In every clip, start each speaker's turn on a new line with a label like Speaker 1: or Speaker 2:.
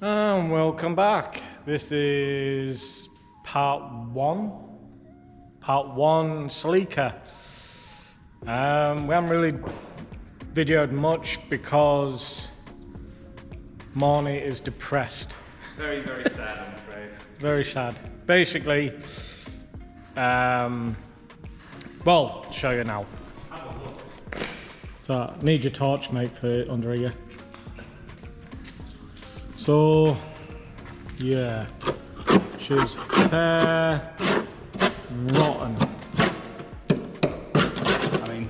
Speaker 1: And welcome back. This is part one Sleeker. We haven't really videoed much because Marnie is depressed.
Speaker 2: Very, very sad, I'm afraid.
Speaker 1: Very sad. Basically, well, I'll show you now. So, I need your torch, mate, for under here. So, yeah, she's rotten.
Speaker 2: I mean,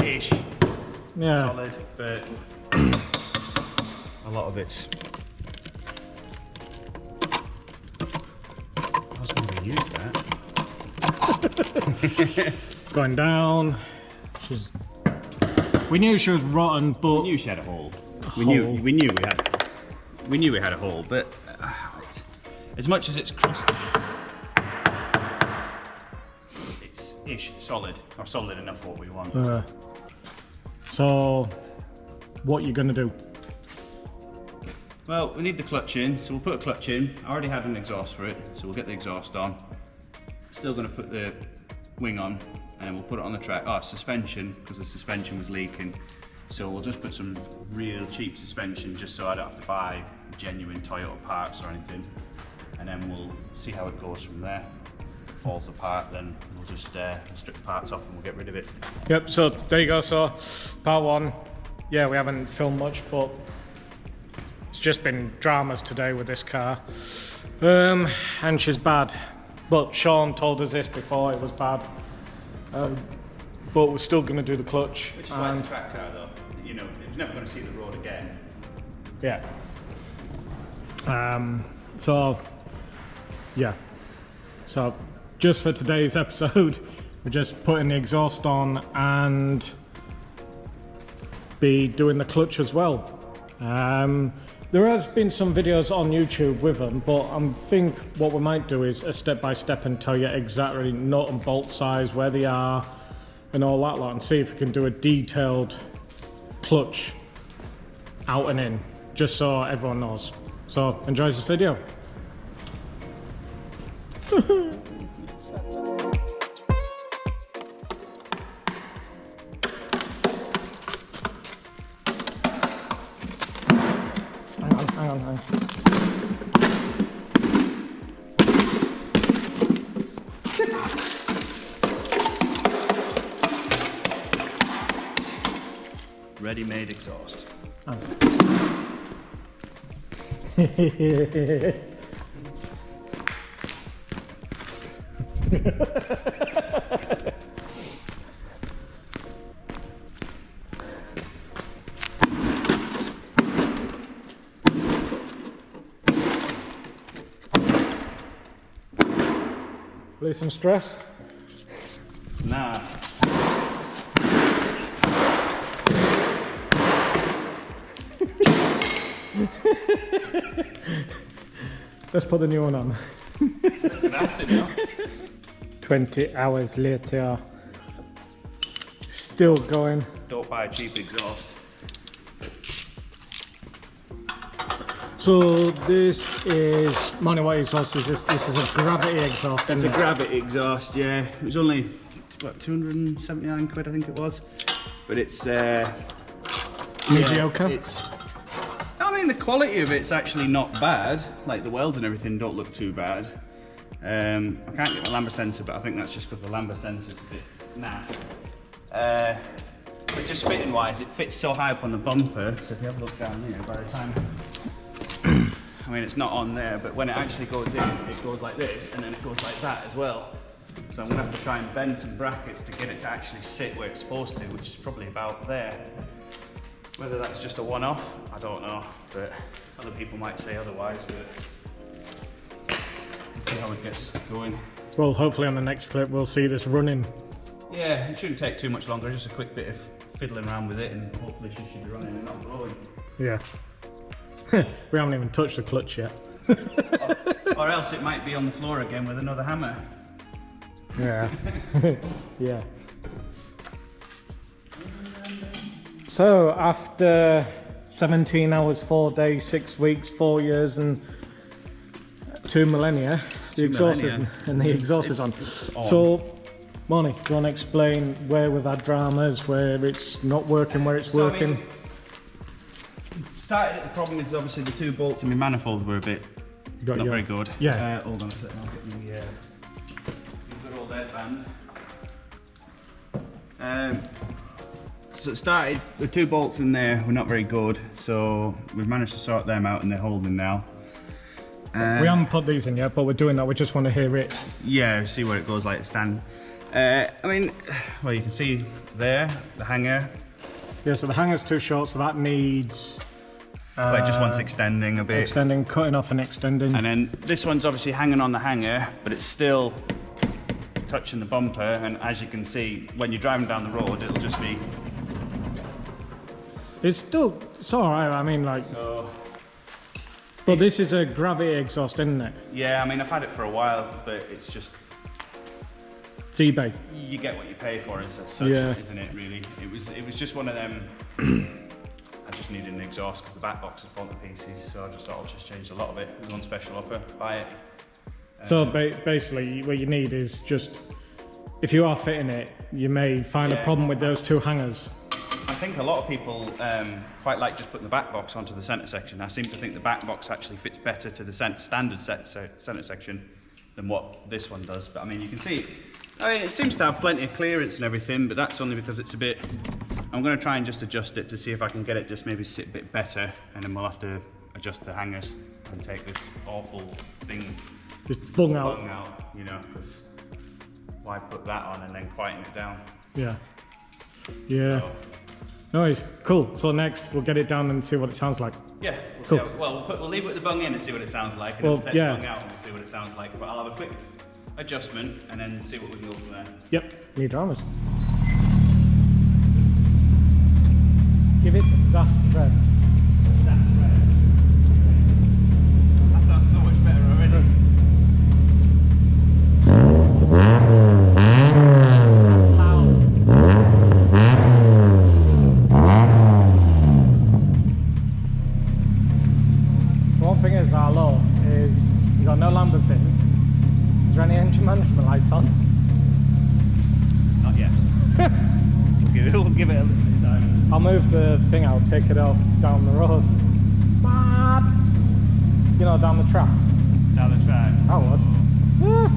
Speaker 2: ish.
Speaker 1: Yeah.
Speaker 2: Solid, but a lot of it's. I was going to use that.
Speaker 1: Going down. She's. We knew she was rotten, but
Speaker 2: We knew she had a hole. We knew we had a hole, but as much as it's crusty, it's ish solid, or solid enough for what we want.
Speaker 1: So, what you gonna do?
Speaker 2: Well, we need the clutch in, so we'll put a clutch in. I already had an exhaust for it, so we'll get the exhaust on. Still going to put the wing on, and we'll put it on the track. Oh, suspension, because the suspension was leaking. So we'll just put some real cheap suspension, just so I don't have to buy genuine Toyota parts or anything. And then we'll see how it goes from there. If it falls apart, then we'll just strip the parts off and we'll get rid of it.
Speaker 1: Yep, so there you go. So, part one. Yeah, we haven't filmed much, but it's just been dramas today with this car. And she's bad. But Sean told us this before, it was bad. But we're still going to do the clutch.
Speaker 2: Which is why it's a track car though. You know, it's never going to see the road again.
Speaker 1: Yeah. So, yeah. So, just for today's episode, we're just putting the exhaust on and be doing the clutch as well. There has been some videos on YouTube with them, but I think what we might do is a step-by-step and tell you exactly nut and bolt size, where they are, and all that lot, and see if we can do a detailed clutch out and in, just so everyone knows. So, enjoy this video. Hang on.
Speaker 2: Ready-made exhaust.
Speaker 1: Release some stress.
Speaker 2: Nah.
Speaker 1: Let's put the new one on.
Speaker 2: That's it now.
Speaker 1: 20 hours later. Still going.
Speaker 2: Don't buy a cheap exhaust.
Speaker 1: So this is, Marnie, what exhaust is this? This is a gravity exhaust.
Speaker 2: It's a gravity exhaust, yeah. It was only, what, 279 quid I think it was. But it's
Speaker 1: mediocre.
Speaker 2: Yeah, I mean, the quality of it's actually not bad. Like the welds and everything don't look too bad. I can't get the lambda sensor, but I think that's just because the lambda sensor's a bit naff. But just fitting wise, it fits so high up on the bumper. So if you have a look down here, by the time, I mean, it's not on there, but when it actually goes in, it goes like this, and then it goes like that as well. So I'm gonna have to try and bend some brackets to get it to actually sit where it's supposed to, which is probably about there. Whether that's just a one-off, I don't know, but other people might say otherwise, but we'll see how it gets going.
Speaker 1: Well, hopefully on the next clip we'll see this running.
Speaker 2: Yeah, it shouldn't take too much longer, just a quick bit of fiddling around with it, and hopefully she should be running and not blowing.
Speaker 1: Yeah. We haven't even touched the clutch yet.
Speaker 2: Or else it might be on the floor again with another hammer.
Speaker 1: Yeah. Yeah. So after 17 hours, 4 days, 6 weeks, 4 years and 2 millennia, the exhaust is, and the exhaust is on. So, Moni, do you want to explain where we've had dramas, where it's not working, where it's working?
Speaker 2: I mean, the problem is obviously the 2 bolts in my manifold were a bit not very good.
Speaker 1: Yeah.
Speaker 2: Hold on a second, I'll get the good old headband. So it started, the 2 bolts in there were not very good, so we've managed to sort them out and they're holding now.
Speaker 1: We haven't put these in yet, but we're doing that. We just want to hear it.
Speaker 2: Yeah, see where it goes like stand. I mean, well, you can see there, the hanger.
Speaker 1: Yeah, so the hanger's too short, so that needs...
Speaker 2: Well, it just wants extending a bit.
Speaker 1: Extending, cutting off and extending.
Speaker 2: And then this one's obviously hanging on the hanger, but it's still touching the bumper, and as you can see, when you're driving down the road, it'll just be...
Speaker 1: It's alright, I mean, like...
Speaker 2: So,
Speaker 1: but this is a gravity exhaust, isn't it?
Speaker 2: yeah, I mean, I've had it for a while, but it's just...
Speaker 1: It's eBay.
Speaker 2: You get what you pay for as such,
Speaker 1: Yeah.
Speaker 2: isn't it, really? It was just one of them... I just needed an exhaust because the back box had fallen to pieces, so I just thought I'll just change a lot of it. It was on special offer, buy it.
Speaker 1: So basically, what you need is just, if you are fitting it, you may find a problem with those 2 hangers.
Speaker 2: I think a lot of people quite like just putting the back box onto the centre section. I seem to think the back box actually fits better to the standard centre section than what this one does. But I mean, you can see, I mean, it seems to have plenty of clearance and everything, but that's only because it's a bit... I'm going to try and just adjust it to see if I can get it just maybe sit a bit better, and then we'll have to adjust the hangers and take this awful thing
Speaker 1: Just bung out.
Speaker 2: You know, because why put that on and then quieten it down?
Speaker 1: Yeah. Yeah.
Speaker 2: So,
Speaker 1: Nice. Cool. So next, we'll get it down and see what it sounds like.
Speaker 2: yeah,
Speaker 1: Cool.
Speaker 2: we'll leave it with the bung in and see what it sounds like, and
Speaker 1: Well,
Speaker 2: we'll take
Speaker 1: yeah.
Speaker 2: the bung out and we'll see what it sounds like. But I'll have a quick adjustment and then see what we can go from there.
Speaker 1: Yep. New dramas. Give it Das Threads.
Speaker 2: That's right. That sounds so much better already.
Speaker 1: One thing is I love is you got no lambers in. Is there any engine management lights on?
Speaker 2: Not yet. we'll give it a little bit of time.
Speaker 1: I'll move the thing out, take it out down the road. You know, down the track.
Speaker 2: Down the track.
Speaker 1: I would. Yeah.